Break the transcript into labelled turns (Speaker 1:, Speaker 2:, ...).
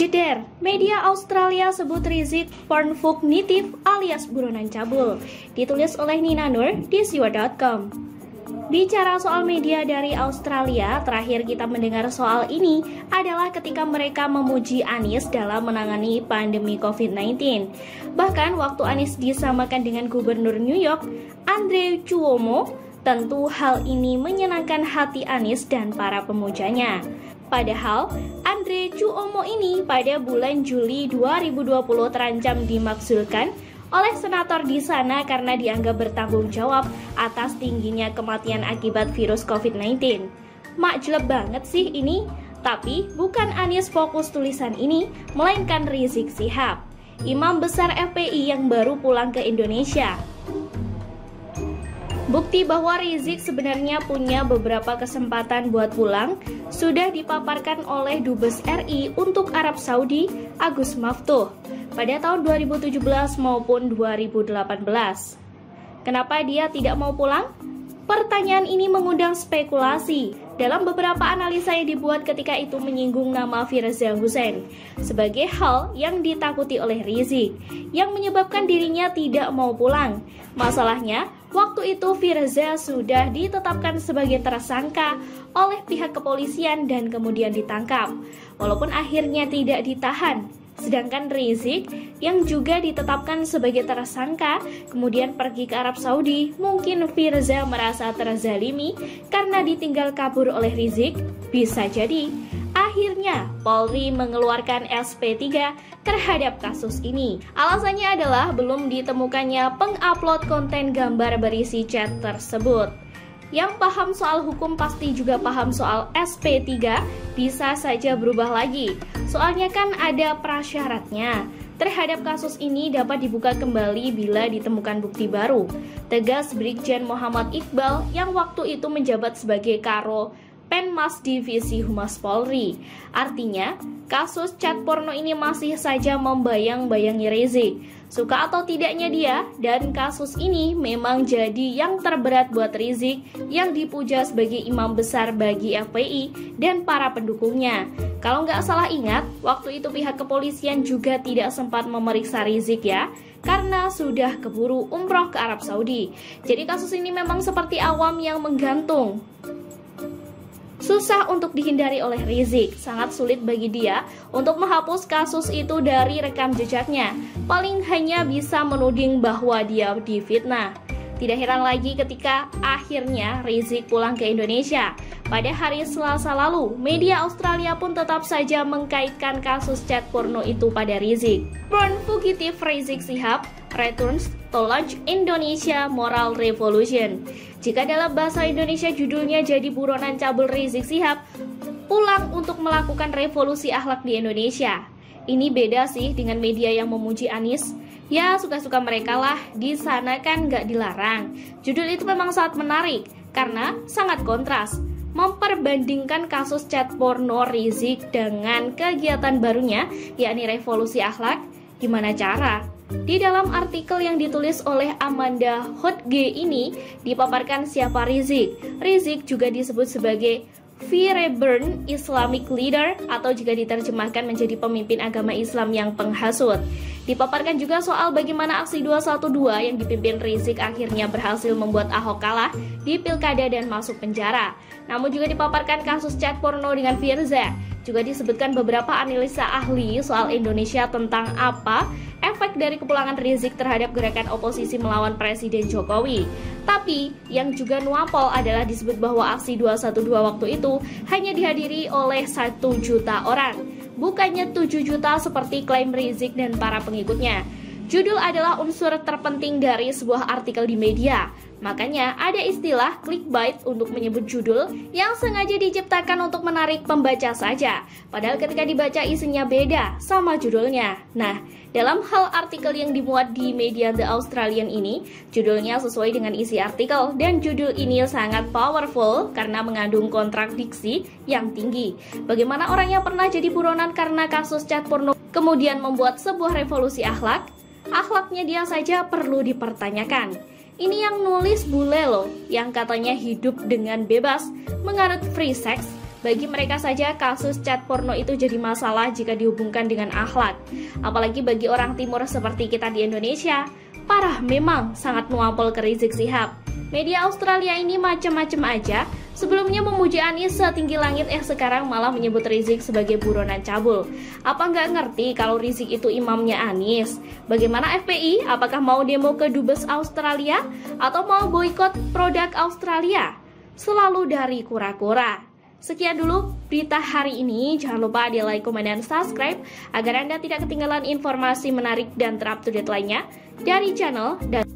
Speaker 1: Jeder, media Australia sebut Rizik porn fugnitif alias buronan cabul. Ditulis oleh Nina Nur di siwa.com. Bicara soal media dari Australia, terakhir kita mendengar soal ini adalah ketika mereka memuji Anies dalam menangani pandemi COVID-19. Bahkan waktu Anies disamakan dengan Gubernur New York, Andrew Cuomo, tentu hal ini menyenangkan hati Anies dan para pemujanya. Padahal, Andrew Cuomo ini pada bulan Juli 2020 terancam dimakzulkan oleh senator di sana karena dianggap bertanggung jawab atas tingginya kematian akibat virus COVID-19. Makjleb banget sih ini, tapi bukan Anies fokus tulisan ini, melainkan Rizik Syihab, imam besar FPI yang baru pulang ke Indonesia. Bukti bahwa Rizik sebenarnya punya beberapa kesempatan buat pulang sudah dipaparkan oleh Dubes RI untuk Arab Saudi, Agus Maftuh, pada tahun 2017 maupun 2018. Kenapa dia tidak mau pulang? Pertanyaan ini mengundang spekulasi. Dalam beberapa analisa yang dibuat ketika itu menyinggung nama Firza Hussein sebagai hal yang ditakuti oleh Rizik, yang menyebabkan dirinya tidak mau pulang. Masalahnya, waktu itu Firza sudah ditetapkan sebagai tersangka oleh pihak kepolisian dan kemudian ditangkap, walaupun akhirnya tidak ditahan. Sedangkan Rizik yang juga ditetapkan sebagai tersangka kemudian pergi ke Arab Saudi, mungkin Firza merasa terzalimi karena ditinggal kabur oleh Rizik. Bisa jadi akhirnya Polri mengeluarkan SP3 terhadap kasus ini. Alasannya adalah belum ditemukannya pengupload konten gambar berisi chat tersebut. Yang paham soal hukum pasti juga paham soal SP3 bisa saja berubah lagi. Soalnya kan ada prasyaratnya. Terhadap kasus ini dapat dibuka kembali bila ditemukan bukti baru, tegas Brigjen Muhammad Iqbal yang waktu itu menjabat sebagai Karo Penmas Divisi Humas Polri. Artinya, kasus chat porno ini masih saja membayang-bayangi Rizik. Suka atau tidaknya dia, dan kasus ini memang jadi yang terberat buat Rizik yang dipuja sebagai imam besar bagi FPI dan para pendukungnya. Kalau nggak salah ingat, waktu itu pihak kepolisian juga tidak sempat memeriksa Rizik ya, karena sudah keburu umroh ke Arab Saudi. Jadi kasus ini memang seperti awam yang menggantung. Susah untuk dihindari oleh Rizik, sangat sulit bagi dia untuk menghapus kasus itu dari rekam jejaknya. Paling hanya bisa menuding bahwa dia difitnah. Tidak heran lagi ketika akhirnya Rizik pulang ke Indonesia. Pada hari Selasa lalu, media Australia pun tetap saja mengkaitkan kasus chat porno itu pada Rizik. Porn fugitive Rizik Syihab returns to launch Indonesia Moral Revolution. Jika dalam bahasa Indonesia judulnya jadi buronan cabul Rizik Syihab pulang untuk melakukan revolusi akhlak di Indonesia. Ini beda sih dengan media yang memuji Anies. Ya suka-suka mereka lah, di sana kan nggak dilarang. Judul itu memang sangat menarik karena sangat kontras, memperbandingkan kasus chat porno Rizik dengan kegiatan barunya, yakni revolusi akhlak. Gimana cara? Di dalam artikel yang ditulis oleh Amanda Hodge ini dipaparkan siapa Rizik. Rizik juga disebut sebagai Fireburn Islamic Leader atau jika diterjemahkan menjadi pemimpin agama Islam yang penghasut. Dipaparkan juga soal bagaimana aksi 212 yang dipimpin Rizik akhirnya berhasil membuat Ahok kalah di pilkada dan masuk penjara. Namun juga dipaparkan kasus chat porno dengan Firza. Juga disebutkan beberapa analisa ahli soal Indonesia tentang apa efek dari kepulangan Rizik terhadap gerakan oposisi melawan Presiden Jokowi. Tapi yang juga nuampol adalah disebut bahwa aksi 212 waktu itu hanya dihadiri oleh 1 juta orang, bukannya 7 juta seperti klaim Rizik dan para pengikutnya. Judul adalah unsur terpenting dari sebuah artikel di media. Makanya ada istilah clickbait untuk menyebut judul yang sengaja diciptakan untuk menarik pembaca saja. Padahal ketika dibaca isinya beda sama judulnya. Nah, dalam hal artikel yang dimuat di media The Australian ini, judulnya sesuai dengan isi artikel dan judul ini sangat powerful karena mengandung kontradiksi yang tinggi. Bagaimana orang yang pernah jadi buronan karena kasus chat porno kemudian membuat sebuah revolusi akhlak? Akhlaknya dia saja perlu dipertanyakan. Ini yang nulis bule loh, yang katanya hidup dengan bebas, menganut free sex, Bagi mereka saja kasus chat porno itu jadi masalah jika dihubungkan dengan akhlak. Apalagi bagi orang timur seperti kita di Indonesia, parah memang sangat nuampol ke Rizik Syihab. Media Australia ini macam-macam aja. Sebelumnya memuji Anies setinggi langit, sekarang malah menyebut Rizik sebagai buronan cabul. Apa nggak ngerti kalau Rizik itu imamnya Anies? Bagaimana FPI? Apakah mau demo ke Dubes Australia? Atau mau boikot produk Australia? Selalu dari kura-kura. Sekian dulu berita hari ini. Jangan lupa di like, komen, dan subscribe agar Anda tidak ketinggalan informasi menarik dan terupdate lainnya dari channel dan